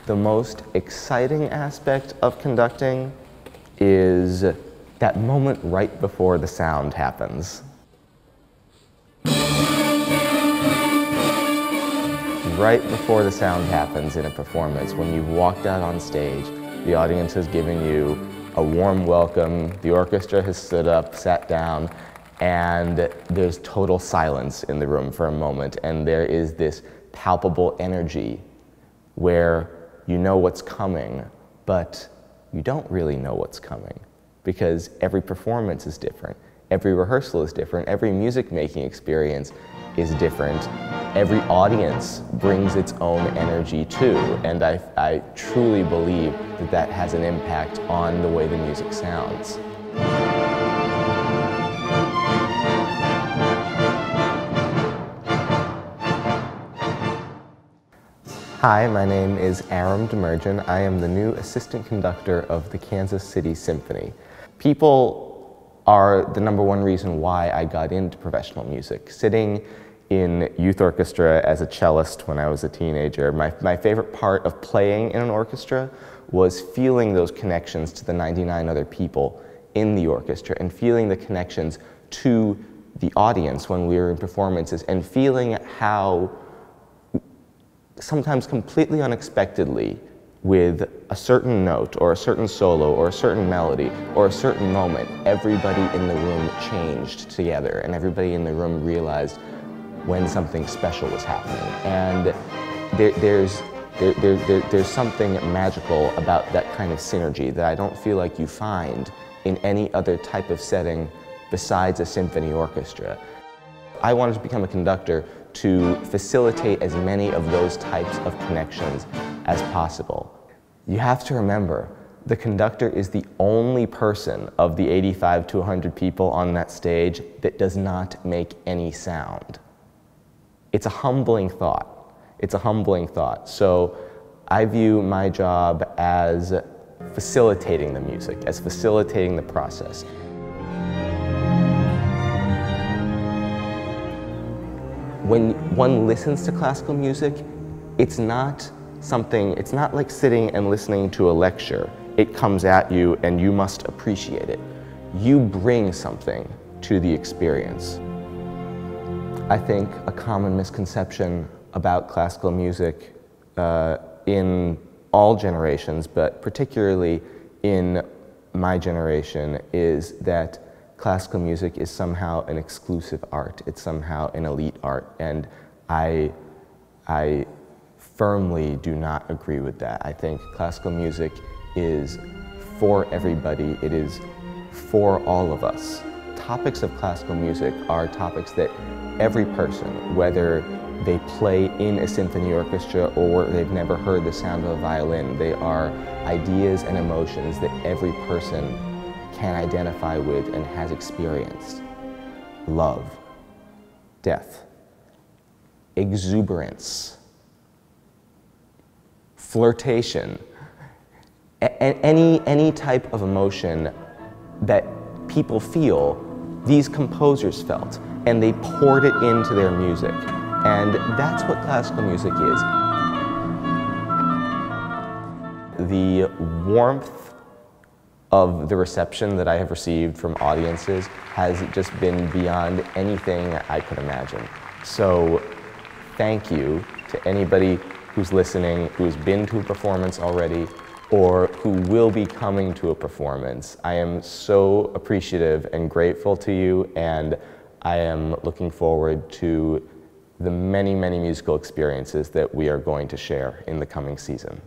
The most exciting aspect of conducting is that moment right before the sound happens. Right before the sound happens in a performance, when you've walked out on stage, the audience has given you a warm welcome, the orchestra has stood up, sat down, and there's total silence in the room for a moment, and there is this palpable energy where you know what's coming, but you don't really know what's coming because every performance is different, every rehearsal is different, every music-making experience is different. Every audience brings its own energy too, and I truly believe that that has an impact on the way the music sounds. Hi, my name is Aram Demirjian. I am the new assistant conductor of the Kansas City Symphony. People are the #1 reason why I got into professional music. Sitting in youth orchestra as a cellist when I was a teenager, my favorite part of playing in an orchestra was feeling those connections to the 99 other people in the orchestra and feeling the connections to the audience when we were in performances and feeling how sometimes completely unexpectedly with a certain note or a certain solo or a certain melody or a certain moment, everybody in the room changed together and everybody in the room realized when something special was happening. And there's something magical about that kind of synergy that I don't feel like you find in any other type of setting besides a symphony orchestra. I wanted to become a conductor to facilitate as many of those types of connections as possible. You have to remember, the conductor is the only person of the 85 to 100 people on that stage that does not make any sound. It's a humbling thought. It's a humbling thought. So I view my job as facilitating the music, as facilitating the process. When one listens to classical music, it's not like sitting and listening to a lecture. It comes at you and you must appreciate it. You bring something to the experience. I think a common misconception about classical music in all generations, but particularly in my generation, is that classical music is somehow an exclusive art. It's somehow an elite art, and I firmly do not agree with that. I think classical music is for everybody. It is for all of us. Topics of classical music are topics that every person, whether they play in a symphony orchestra or they've never heard the sound of a violin, they are ideas and emotions that every person can identify with and has experienced. Love, death, exuberance, flirtation, any type of emotion that people feel, these composers felt, and they poured it into their music. And that's what classical music is. The warmth of the reception that I have received from audiences has just been beyond anything I could imagine. So thank you to anybody who's listening, who's been to a performance already, or who will be coming to a performance. I am so appreciative and grateful to you, and I am looking forward to the many, many musical experiences that we are going to share in the coming season.